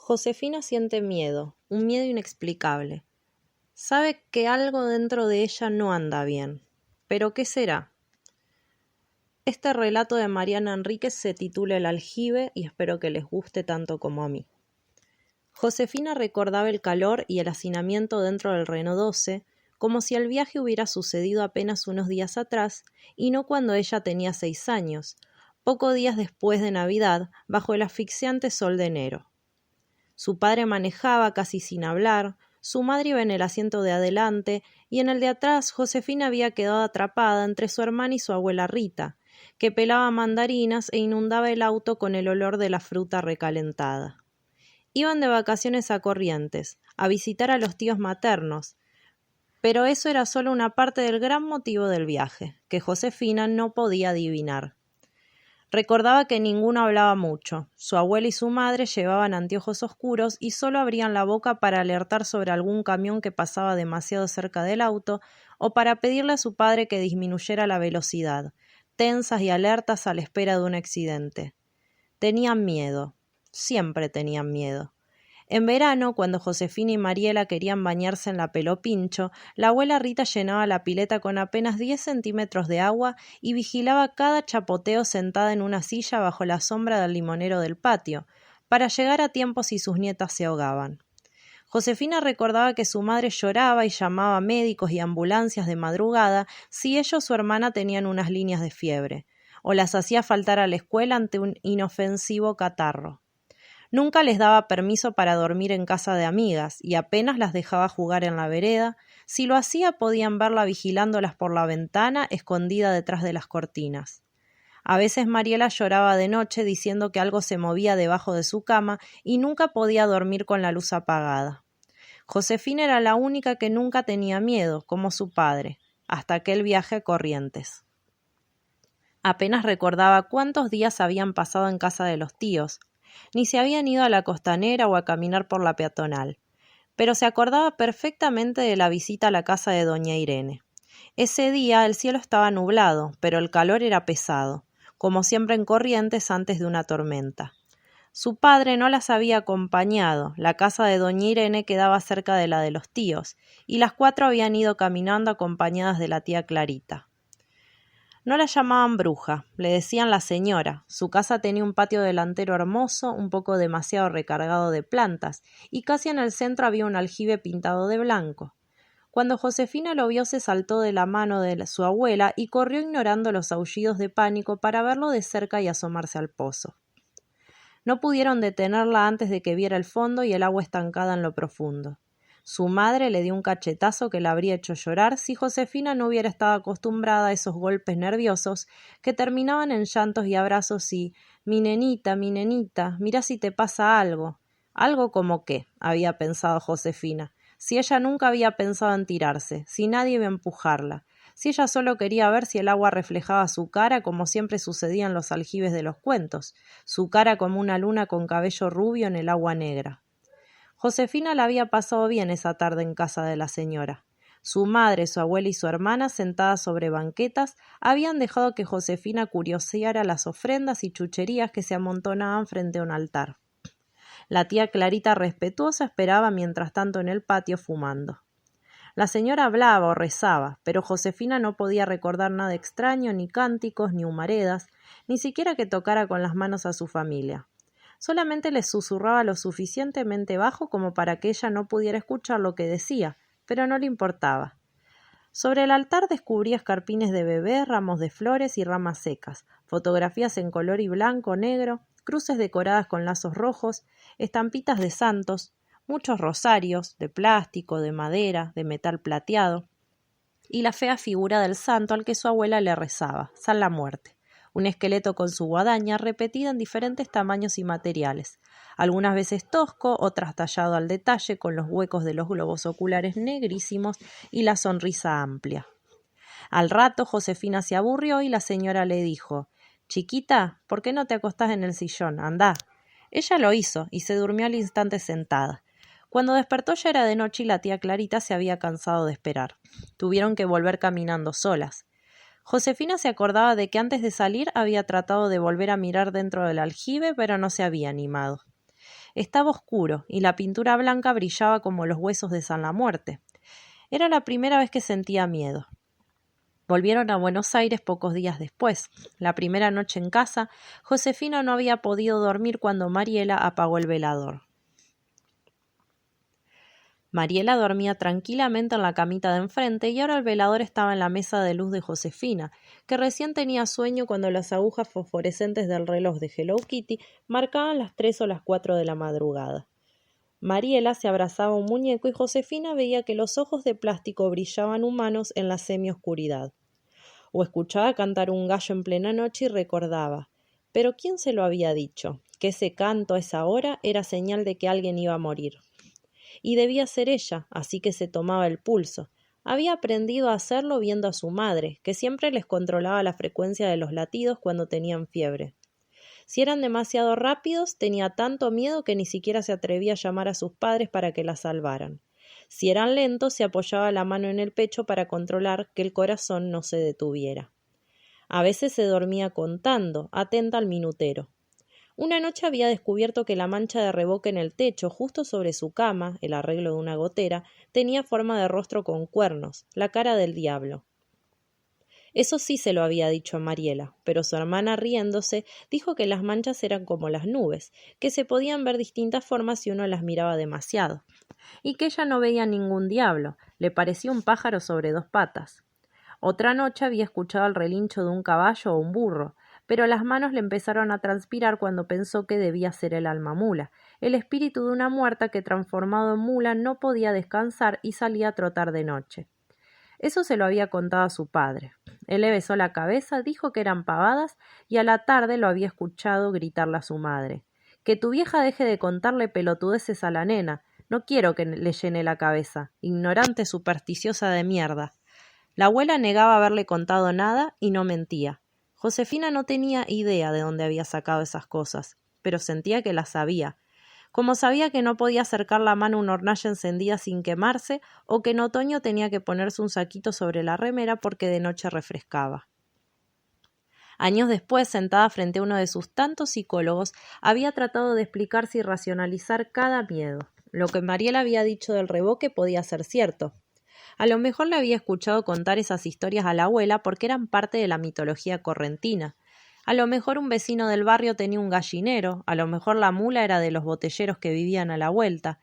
Josefina siente miedo, un miedo inexplicable. Sabe que algo dentro de ella no anda bien. ¿Pero qué será? Este relato de Mariana Enríquez se titula El aljibe y espero que les guste tanto como a mí. Josefina recordaba el calor y el hacinamiento dentro del Renault 12, como si el viaje hubiera sucedido apenas unos días atrás y no cuando ella tenía 6 años, pocos días después de Navidad, bajo el asfixiante sol de enero. Su padre manejaba casi sin hablar, su madre iba en el asiento de adelante y en el de atrás Josefina había quedado atrapada entre su hermana y su abuela Rita, que pelaba mandarinas e inundaba el auto con el olor de la fruta recalentada. Iban de vacaciones a Corrientes, a visitar a los tíos maternos, pero eso era solo una parte del gran motivo del viaje, que Josefina no podía adivinar. Recordaba que ninguno hablaba mucho. Su abuela y su madre llevaban anteojos oscuros y solo abrían la boca para alertar sobre algún camión que pasaba demasiado cerca del auto o para pedirle a su padre que disminuyera la velocidad, tensas y alertas a la espera de un accidente. Tenían miedo. Siempre tenían miedo. En verano, cuando Josefina y Mariela querían bañarse en la Pelopincho, la abuela Rita llenaba la pileta con apenas 10 centímetros de agua y vigilaba cada chapoteo sentada en una silla bajo la sombra del limonero del patio, para llegar a tiempo si sus nietas se ahogaban. Josefina recordaba que su madre lloraba y llamaba a médicos y ambulancias de madrugada si ella o su hermana tenían unas líneas de fiebre, o las hacía faltar a la escuela ante un inofensivo catarro. Nunca les daba permiso para dormir en casa de amigas y apenas las dejaba jugar en la vereda. Si lo hacía podían verla vigilándolas por la ventana, escondida detrás de las cortinas. A veces Mariela lloraba de noche diciendo que algo se movía debajo de su cama y nunca podía dormir con la luz apagada. Josefina era la única que nunca tenía miedo, como su padre, hasta aquel viaje a Corrientes. Apenas recordaba cuántos días habían pasado en casa de los tíos, ni se habían ido a la costanera o a caminar por la peatonal, pero se acordaba perfectamente de la visita a la casa de doña Irene. Ese día el cielo estaba nublado, pero el calor era pesado, como siempre en Corrientes antes de una tormenta. Su padre no las había acompañado, la casa de doña Irene quedaba cerca de la de los tíos, y las 4 habían ido caminando acompañadas de la tía Clarita. No la llamaban bruja, le decían la señora. Su casa tenía un patio delantero hermoso, un poco demasiado recargado de plantas, y casi en el centro había un aljibe pintado de blanco. Cuando Josefina lo vio se saltó de la mano de su abuela y corrió ignorando los aullidos de pánico para verlo de cerca y asomarse al pozo. No pudieron detenerla antes de que viera el fondo y el agua estancada en lo profundo. Su madre le dio un cachetazo que la habría hecho llorar si Josefina no hubiera estado acostumbrada a esos golpes nerviosos que terminaban en llantos y abrazos y mi nenita, mira si te pasa algo». Algo como qué, había pensado Josefina, si ella nunca había pensado en tirarse, si nadie iba a empujarla, si ella solo quería ver si el agua reflejaba su cara como siempre sucedía en los aljibes de los cuentos, su cara como una luna con cabello rubio en el agua negra. Josefina la había pasado bien esa tarde en casa de la señora. Su madre, su abuela y su hermana, sentadas sobre banquetas, habían dejado que Josefina curioseara las ofrendas y chucherías que se amontonaban frente a un altar. La tía Clarita respetuosa esperaba mientras tanto en el patio fumando. La señora hablaba o rezaba, pero Josefina no podía recordar nada extraño, ni cánticos, ni humaredas, ni siquiera que tocara con las manos a su familia. Solamente le susurraba lo suficientemente bajo como para que ella no pudiera escuchar lo que decía, pero no le importaba. Sobre el altar descubría escarpines de bebé, ramos de flores y ramas secas, fotografías en color y blanco, negro, cruces decoradas con lazos rojos, estampitas de santos, muchos rosarios, de plástico, de madera, de metal plateado, y la fea figura del santo al que su abuela le rezaba, San la Muerte. Un esqueleto con su guadaña repetida en diferentes tamaños y materiales, algunas veces tosco, otras tallado al detalle con los huecos de los globos oculares negrísimos y la sonrisa amplia. Al rato Josefina se aburrió y la señora le dijo: «Chiquita, ¿por qué no te acostás en el sillón? Andá». Ella lo hizo y se durmió al instante sentada. Cuando despertó ya era de noche y la tía Clarita se había cansado de esperar. Tuvieron que volver caminando solas. Josefina se acordaba de que antes de salir había tratado de volver a mirar dentro del aljibe, pero no se había animado. Estaba oscuro y la pintura blanca brillaba como los huesos de San La Muerte. Era la primera vez que sentía miedo. Volvieron a Buenos Aires pocos días después. La primera noche en casa, Josefina no había podido dormir cuando Mariela apagó el velador. Mariela dormía tranquilamente en la camita de enfrente y ahora el velador estaba en la mesa de luz de Josefina, que recién tenía sueño cuando las agujas fosforescentes del reloj de Hello Kitty marcaban las 3 o las 4 de la madrugada. Mariela se abrazaba a un muñeco y Josefina veía que los ojos de plástico brillaban humanos en la semioscuridad. O escuchaba cantar un gallo en plena noche y recordaba. ¿Pero quién se lo había dicho? Que ese canto a esa hora era señal de que alguien iba a morir. Y debía ser ella, así que se tomaba el pulso. Había aprendido a hacerlo viendo a su madre, que siempre les controlaba la frecuencia de los latidos cuando tenían fiebre. Si eran demasiado rápidos, tenía tanto miedo que ni siquiera se atrevía a llamar a sus padres para que la salvaran. Si eran lentos, se apoyaba la mano en el pecho para controlar que el corazón no se detuviera. A veces se dormía contando, atenta al minutero. Una noche había descubierto que la mancha de revoque en el techo, justo sobre su cama, el arreglo de una gotera, tenía forma de rostro con cuernos, la cara del diablo. Eso sí se lo había dicho a Mariela, pero su hermana, riéndose, dijo que las manchas eran como las nubes, que se podían ver distintas formas si uno las miraba demasiado, y que ella no veía ningún diablo, le parecía un pájaro sobre 2 patas. Otra noche había escuchado el relincho de un caballo o un burro, pero las manos le empezaron a transpirar cuando pensó que debía ser el alma mula, el espíritu de una muerta que transformado en mula no podía descansar y salía a trotar de noche. Eso se lo había contado a su padre. Él le besó la cabeza, dijo que eran pavadas y a la tarde lo había escuchado gritarle a su madre. Que tu vieja deje de contarle pelotudeces a la nena. No quiero que le llene la cabeza. Ignorante supersticiosa de mierda. La abuela negaba haberle contado nada y no mentía. Josefina no tenía idea de dónde había sacado esas cosas, pero sentía que las sabía. Como sabía que no podía acercar la mano a una hornalla encendida sin quemarse, o que en otoño tenía que ponerse un saquito sobre la remera porque de noche refrescaba. Años después, sentada frente a uno de sus tantos psicólogos, había tratado de explicarse y racionalizar cada miedo. Lo que Mariela había dicho del revoque podía ser cierto. A lo mejor le había escuchado contar esas historias a la abuela porque eran parte de la mitología correntina. A lo mejor un vecino del barrio tenía un gallinero, a lo mejor la mula era de los botelleros que vivían a la vuelta,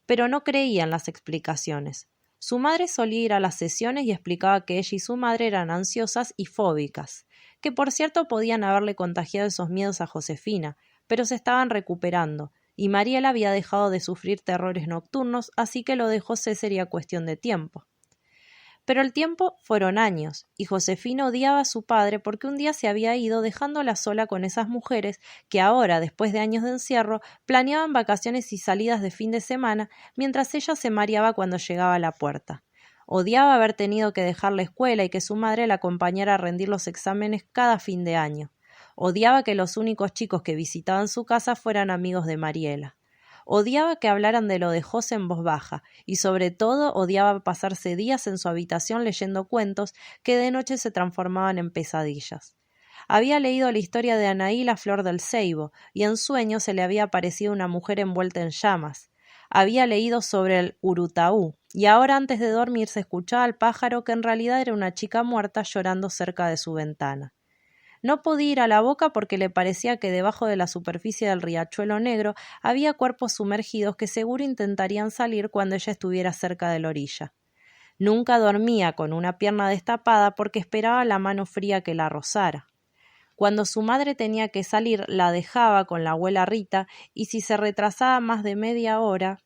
pero no creía en las explicaciones. Su madre solía ir a las sesiones y explicaba que ella y su madre eran ansiosas y fóbicas, que por cierto podían haberle contagiado esos miedos a Josefina, pero se estaban recuperando, y Mariela había dejado de sufrir terrores nocturnos, así que lo de José sería cuestión de tiempo. Pero el tiempo fueron años, y Josefina odiaba a su padre porque un día se había ido dejándola sola con esas mujeres que ahora, después de años de encierro, planeaban vacaciones y salidas de fin de semana, mientras ella se mareaba cuando llegaba a la puerta. Odiaba haber tenido que dejar la escuela y que su madre la acompañara a rendir los exámenes cada fin de año. Odiaba que los únicos chicos que visitaban su casa fueran amigos de Mariela. Odiaba que hablaran de lo de José en voz baja, y sobre todo odiaba pasarse días en su habitación leyendo cuentos que de noche se transformaban en pesadillas. Había leído la historia de Anaí la flor del ceibo, y en sueños se le había aparecido una mujer envuelta en llamas. Había leído sobre el Urutaú, y ahora antes de dormir se escuchaba al pájaro que en realidad era una chica muerta llorando cerca de su ventana. No podía ir a la boca porque le parecía que debajo de la superficie del riachuelo negro había cuerpos sumergidos que seguro intentarían salir cuando ella estuviera cerca de la orilla. Nunca dormía con una pierna destapada porque esperaba la mano fría que la rozara. Cuando su madre tenía que salir, la dejaba con la abuela Rita y si se retrasaba más de media hora,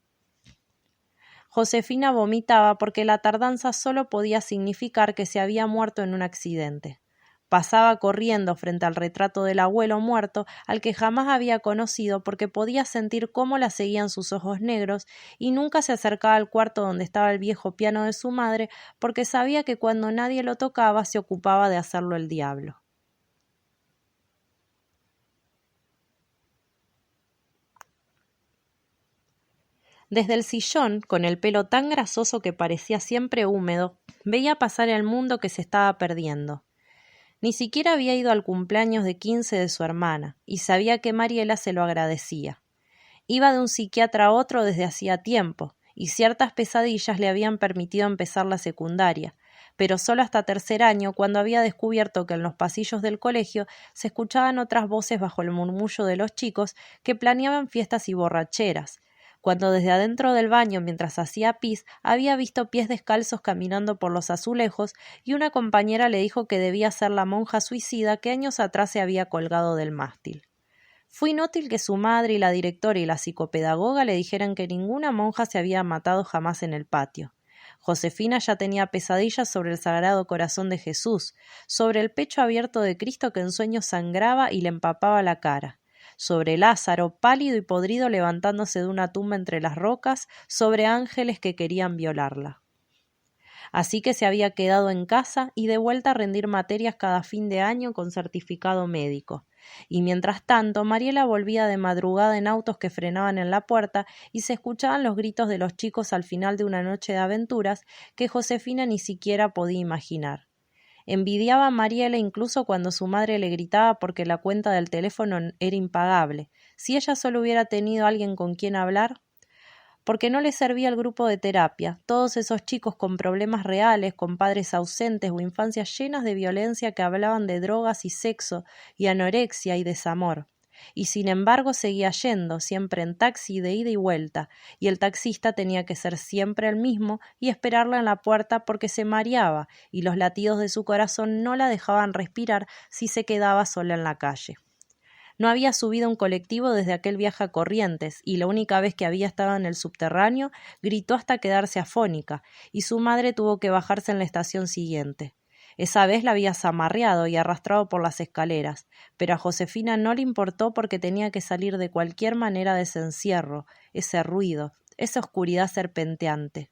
Josefina vomitaba porque la tardanza solo podía significar que se había muerto en un accidente. Pasaba corriendo frente al retrato del abuelo muerto, al que jamás había conocido porque podía sentir cómo la seguían sus ojos negros, y nunca se acercaba al cuarto donde estaba el viejo piano de su madre porque sabía que cuando nadie lo tocaba se ocupaba de hacerlo el diablo. Desde el sillón, con el pelo tan grasoso que parecía siempre húmedo, veía pasar el mundo que se estaba perdiendo. Ni siquiera había ido al cumpleaños de 15 de su hermana, y sabía que Mariela se lo agradecía. Iba de un psiquiatra a otro desde hacía tiempo, y ciertas pesadillas le habían permitido empezar la secundaria, pero solo hasta tercer año, cuando había descubierto que en los pasillos del colegio se escuchaban otras voces bajo el murmullo de los chicos que planeaban fiestas y borracheras, cuando desde adentro del baño, mientras hacía pis, había visto pies descalzos caminando por los azulejos y una compañera le dijo que debía ser la monja suicida que años atrás se había colgado del mástil. Fue inútil que su madre y la directora y la psicopedagoga le dijeran que ninguna monja se había matado jamás en el patio. Josefina ya tenía pesadillas sobre el Sagrado Corazón de Jesús, sobre el pecho abierto de Cristo que en sueños sangraba y le empapaba la cara, sobre Lázaro, pálido y podrido levantándose de una tumba entre las rocas, sobre ángeles que querían violarla. Así que se había quedado en casa y de vuelta a rendir materias cada fin de año con certificado médico. Y mientras tanto, Mariela volvía de madrugada en autos que frenaban en la puerta y se escuchaban los gritos de los chicos al final de una noche de aventuras que Josefina ni siquiera podía imaginar. Envidiaba a Mariela incluso cuando su madre le gritaba porque la cuenta del teléfono era impagable. Si ella solo hubiera tenido alguien con quien hablar, porque no le servía el grupo de terapia, todos esos chicos con problemas reales, con padres ausentes o infancias llenas de violencia que hablaban de drogas y sexo y anorexia y desamor. Y sin embargo seguía yendo, siempre en taxi de ida y vuelta, y el taxista tenía que ser siempre el mismo y esperarla en la puerta porque se mareaba y los latidos de su corazón no la dejaban respirar si se quedaba sola en la calle. No había subido un colectivo desde aquel viaje a Corrientes, y la única vez que había estado en el subterráneo gritó hasta quedarse afónica, y su madre tuvo que bajarse en la estación siguiente. Esa vez la había zamarreado y arrastrado por las escaleras, pero a Josefina no le importó porque tenía que salir de cualquier manera de ese encierro, ese ruido, esa oscuridad serpenteante.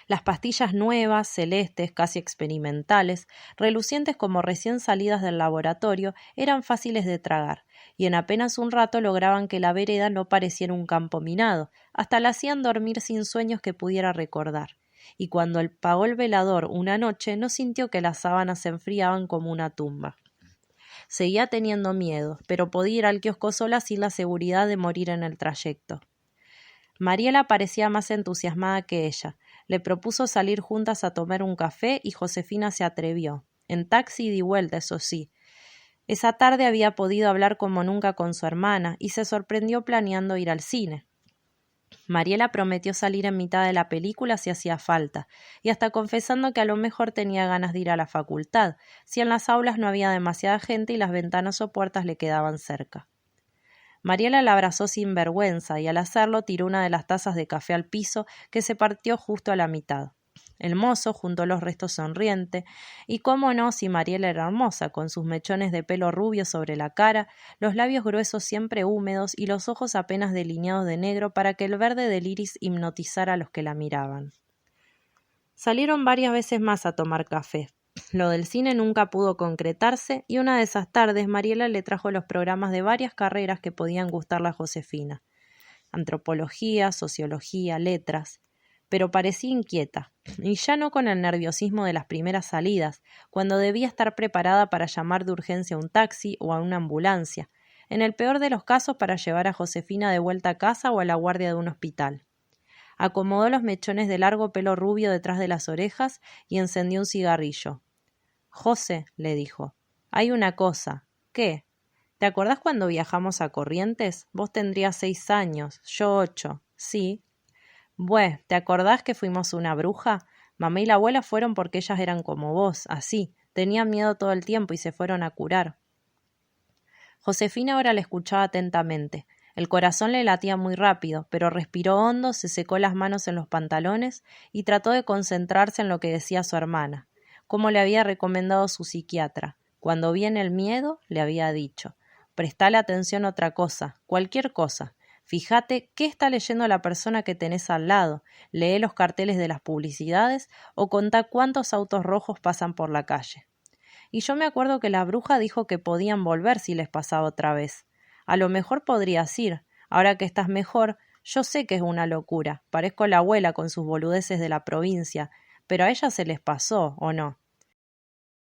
Las pastillas nuevas, celestes, casi experimentales, relucientes como recién salidas del laboratorio, eran fáciles de tragar, y en apenas un rato lograban que la vereda no pareciera un campo minado, hasta la hacían dormir sin sueños que pudiera recordar. Y cuando apagó el velador una noche, no sintió que las sábanas se enfriaban como una tumba. Seguía teniendo miedo, pero podía ir al kiosco sola sin la seguridad de morir en el trayecto. Mariela parecía más entusiasmada que ella. Le propuso salir juntas a tomar un café y Josefina se atrevió. En taxi ida y vuelta, eso sí. Esa tarde había podido hablar como nunca con su hermana y se sorprendió planeando ir al cine. Mariela prometió salir en mitad de la película si hacía falta, y hasta confesando que a lo mejor tenía ganas de ir a la facultad, si en las aulas no había demasiada gente y las ventanas o puertas le quedaban cerca. Mariela la abrazó sin vergüenza y al hacerlo tiró una de las tazas de café al piso que se partió justo a la mitad. El mozo juntó los restos sonriente, y cómo no si Mariela era hermosa, con sus mechones de pelo rubio sobre la cara, los labios gruesos siempre húmedos y los ojos apenas delineados de negro para que el verde del iris hipnotizara a los que la miraban. Salieron varias veces más a tomar café. Lo del cine nunca pudo concretarse y una de esas tardes Mariela le trajo los programas de varias carreras que podían gustarle a Josefina. Antropología, sociología, letras. Pero parecía inquieta, y ya no con el nerviosismo de las primeras salidas, cuando debía estar preparada para llamar de urgencia a un taxi o a una ambulancia, en el peor de los casos para llevar a Josefina de vuelta a casa o a la guardia de un hospital. Acomodó los mechones de largo pelo rubio detrás de las orejas y encendió un cigarrillo. «José», le dijo, «hay una cosa». «¿Qué? ¿Te acordás cuando viajamos a Corrientes? Vos tendrías 6 años, yo 8. «Sí». «Bueh, ¿te acordás que fuimos una bruja? Mamá y la abuela fueron porque ellas eran como vos, así. Tenían miedo todo el tiempo y se fueron a curar». Josefina ahora le escuchaba atentamente. El corazón le latía muy rápido, pero respiró hondo, se secó las manos en los pantalones y trató de concentrarse en lo que decía su hermana, como le había recomendado su psiquiatra. Cuando viene el miedo, le había dicho, prestale atención a otra cosa, cualquier cosa. Fíjate qué está leyendo la persona que tenés al lado, lee los carteles de las publicidades o contá cuántos autos rojos pasan por la calle. Y yo me acuerdo que la bruja dijo que podían volver si les pasaba otra vez. A lo mejor podrías ir. Ahora que estás mejor, yo sé que es una locura. Parezco la abuela con sus boludeces de la provincia, pero a ella se les pasó, ¿o no?